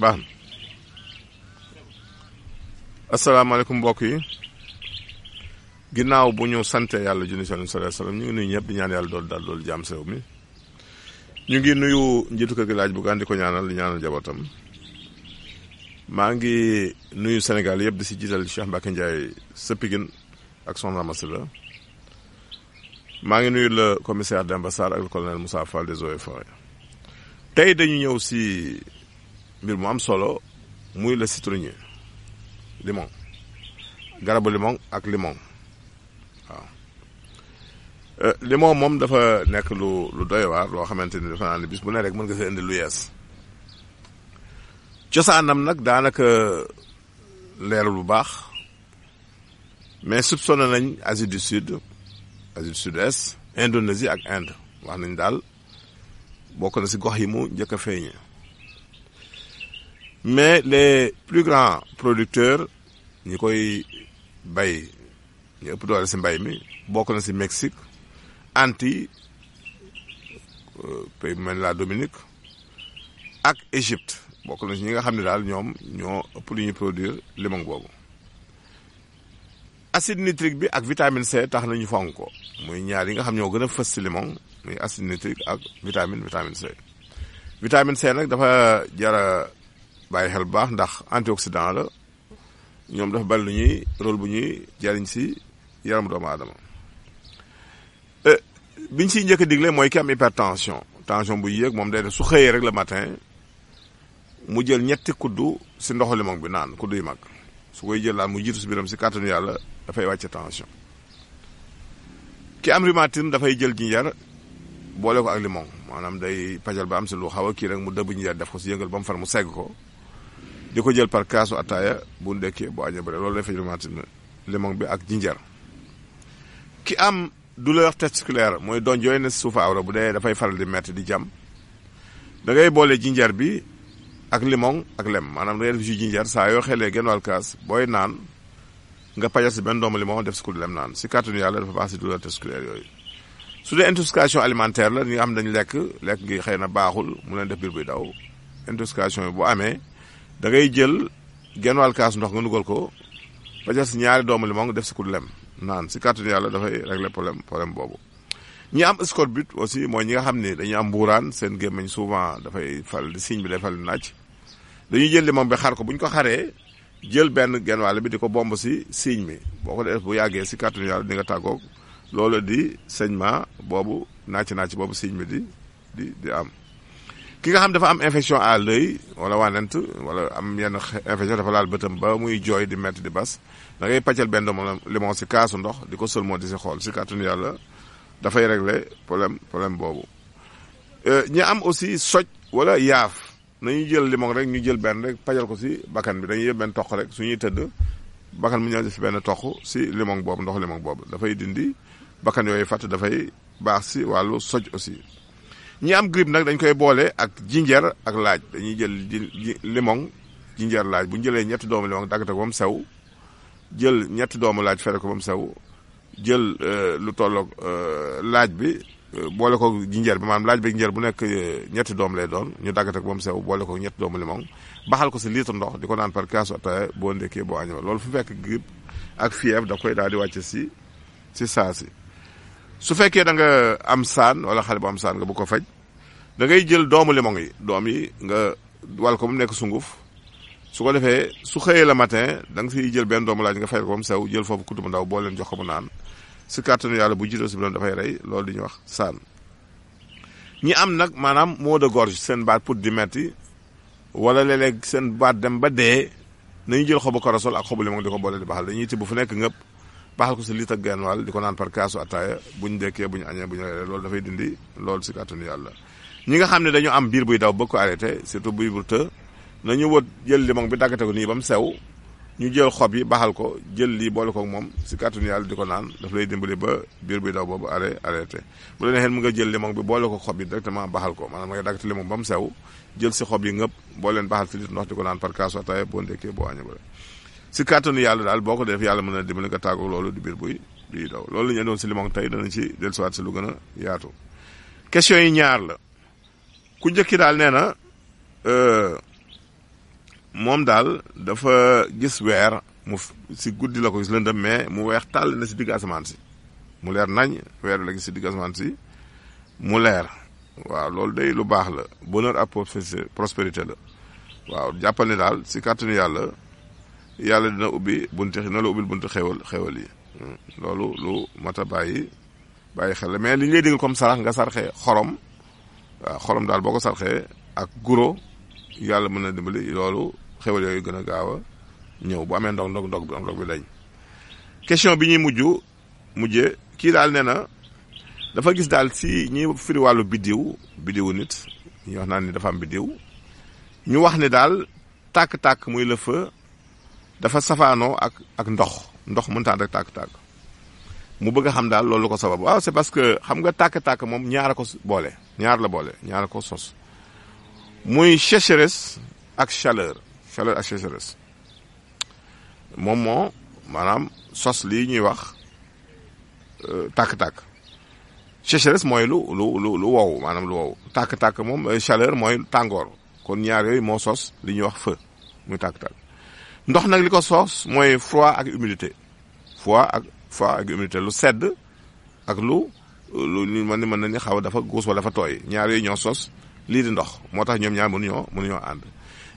baax na asalaamaaleykum mbokk yi ginnaaw bu ñu sante yàlla junni sallallahu alayhi wasallam ñu ngi nuyu ñëpp di ñaan yàlla dool jàmm sew mi ñu ngi nuyu njiitu kër gi laaj bu gaan di ko ñaanal di ñaanal jabootam maa ngi nuyu Sénégal yëpp di si jiital Cheikh Mbacke Ndiaye sa Pikine ak Soxna Masila maa ngi nuyu le commissaire Demba Sarr ak le colonel Moussa Fall des eaux et forêts tey dañu ñëw si mbir mu am solo muy le citronnier limon garabu limon ak limon waaw limon moom dafa nekk lu doy waar loo xamante ni dafa naa ne bis bu ne rek mën nga see indi lu yees cosaanam nag daanaka leerul bu baax mais soupçonné nañ Asie du Sud-Est Indonésie ak Inde wax nañ daal bokk na si gox yi mu njëkk a feeñee mais les plus grands producteurs ñi koy bay ñu ëpp doole si mbay mi bokk na si Mexique Antilles pays bu mel ni la Dominique ak Égypte bokk na si ñi nga xam ne daal ñoom ñoo ëpp lu ñuy produire limon boobu acide nitrique bi ak vitamine C tax nañu fonk ko muy ñaar yi nga xam ñoo gën a fës si limon muy acide nitrique ak vitamine C vitamine C nag dafa jara bàyyi xel bu baax ndax antioxydant la ñoom dafa bari lu ñuy rôle bu ñuy jariñ si yaram doomu aadama biñ siy njëkk a digle mooy ki am hypertension tension bu yéeg moom day def su xëyee rek le matin mu jël ñetti kuddu si ndoxu limon bi naan kuddu yu mag su koy jël naan mu jiitu si biiram si kàttanu yàlla dafay wàcce tension ki am rhumatisme dafay jël jinjar boole ko ak limon maanaam day pajal ba am si lu xaw a kii rek mu dëbb jinjar def ko si yëngal ba mu far mu segg ko di ko jël par kaasu ataaya bu ndekkee bu añee bëre loolu lay faj rhumatisme limon bi ak jinjar ki am douleur testiculaire mooy doon yooyu ne suufa awra bu dee dafay faral di metti di jam da ngay boole jinjar bi ak limon ak lem maanaam da ngay def jus jinjar saa yoo xelee genn wàll kaas booy naan nga pajal si benn doomu limon def si ku lem naan si kàttanu yàlla dafa baax si douleur testiculaire yooyu su dee intoxication alimentaire la ñi nga xam dañu lekk gi xëy na baaxul mu leen def biir buy daw intoxication yi bu amee da ngay jël genn wàll kaas ndox nga nugal ko pajal si ñaari doomu limon def si ku lem naan si kàttanu yàlla dafay régler problème boobu ñi am scorbut aussi mooy ñi nga xam ne dañuy am mbuuraan seen gémmiñ souvent dafay fal di signe bi day fal di naaj dañuy jël limon bi xar ko bu ñu ko xaree jël benn genn wàll bi di ko bomb si signe bi boo ko def bu yàggee si kàttanu yàlla di nga tàggoog loolu di saignement boobu naaj boobu signe bi di am ki nga xam dafa am infection à l'œil wala wànnent wala am yenn infection dafa laal bëtam ba muy jooy di metti di bas da ngay pàccal benn doomu limon si kaasu ndox di ko sëlmoo di si xool si kàttanu yàlla dafay régler problème boobu ñi am aussi soj wala yaaf nañu jël limon rek ñu jël benn rek pajal ko si bakkan bi dañuy yëpp benn toq rek suñuy tëdd bakkan mu ñëw si benn toq si limon boobu ndox limon boobu dafay dindi bakkan yooyu fàtt dafay baax si wàllu soj aussi ñi am grippe nag dañ koy boole ak jinjeer ak laaj dañuy jël limon jinjeer laaj bu ñu jëlee ñetti doomu limon daggate ko ba mu sew jël ñetti doomu laaj fere ko ba mu sew jël lu tolloog laaj bi boole ko jinjeer bi maanaam laaj bi jinjeer bu nekk ñetti doom lay doon ñu daggate ko ba mu sew boole ko ñetti doomu limon baxal ko si litre ndox di ko naan par kaasu ataaya boo ndekkee boo añoo loolu fu fekk grippe ak fièvre da koy daal di wàcce si saa si su fekkee da nga am saan wala xale bu am saan nga bu ko faj da ngay jël doomu limon yi doom yi nga wal ko mu nekk sunguf su ko defee su xëyee le matin da nga siy jël benn doomu laaj nga fay ko ba mu sew jël foofu kutu bu ndaw boo leen jox ko mu naan si kàttanu yàlla bu jiitoo si biloon dafay rey loolu di ñuy wax saan ñi am nag maanaam maux de gorge seen baat put di metti wala léeg-léeg seen baat dem ba dee nañu jël xobu korosol ak xobu limon di ko boole di baxal dañuy tibb fu nekk ngëpp baxal ko si litre ak genn wàll di ko naan par kaasu ataaya buñ dekkee buñ añee buñ reeree loolu dafay dindi loolu si kàttanu yàlla ñi nga xam ne dañu am biir buy daw bëgg ko arrêté surtout buy bu të nañu wët jël limon bi daggate ko nii ba mu sew ñu jël xob yi baxal ko jël lii boole ko moom si kàttanu yàlla di ko naan daf lay dimbali ba biir buy daw boobu arrêté bu la neexee mu nga jël limon bi boole ko xob yi directement baxal ko maanaam nga daggate limon ba mu sew jël si xob yi ngëpp boo leen baxal si litre ndox di ko naan par kaasu ataaya boo ndekkee boo añee ba si kàttanu yàlla daal boo ko def yàlla mën na dimbali nga tàggoog loolu di biir buy daw loolu la ñu andoon si limon tey danañ ci dellusiwaat si lu gën a yaatu question yi ñaar la ku njëkki daal nee na moom daal dafa gis weer mu si guddi la ko gis lëndëm mais mu weex tàll na si digg asamaan si mu leer nañ weer la gis si digg asamaan si mu leer waaw loolu day lu baax la bonheur ak prospérité la waaw jàppal ne daal si kàttanu yàlla dina ubbi bunti na la ubbil bunti xewal yi loolu lu mat a bàyyi xel la mais li ñu lay digal comme sarax nga sarxee xorom waaw xorom daal boo ko sarxee ak guro yàlla mën na dimbali loolu xewal yooyu gën a gaaw a ñëw bu amee ndog bi dañ. question bi ñuy mujjee kii daal nee na dafa gis daal si ñi firi wàllu biddiwu nit ñi wax naan ni dafa am biddiw ñu wax ne daal tàkk-tàkk muy le feu dafa safaanoo ak ndox mënta ànd ak tàkk-tàkk mu bëgg a xam daal loolu ko sabab waaw c'est parce que xam nga tàkk-tàkk moom ñaar la boole ñaar ko sos muy sécheresse ak chaleur ak sécheresse moom moo maanaam sos lii ñuy wax tàkk-tàkk sécheresse mooy lu wow maanaam lu wow tàkk-tàkk moom chaleur mooy tàngoor kon ñaar yooyu moo sos li ñuy wax feu muy tàkk-tàkk ndox nag li ko sos mooy froid ak humidité lu sedd ak lu mën na ni xaw dafa guus wala dafa tooy ñaar yooyu ñoo sos lii di ndox moo tax ñoom ñaar mënuñoo ànd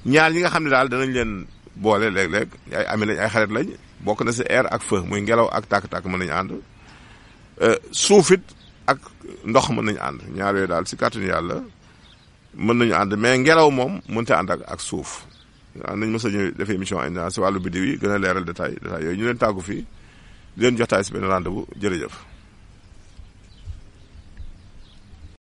ñaar ñi nga xam ne daal danañ leen boole léeg-léeg ay ami lañ ay xarit lañ bokk na si air ak feu muy ngelaw ak tàkk-tàkk mën nañu ànd suufit ak ndox mën nañu ànd ñaar yooyu daal si kàttanu yàlla mën nañu ànd mais ngelaw moom mënta ànd ak suuf waaw nañ mos a ñëw def émission si wàllu biddiw yi gën a leeral détail yooyu ñu leen tàggu fii di leen jox taay si benn rendez-vous jërëjëf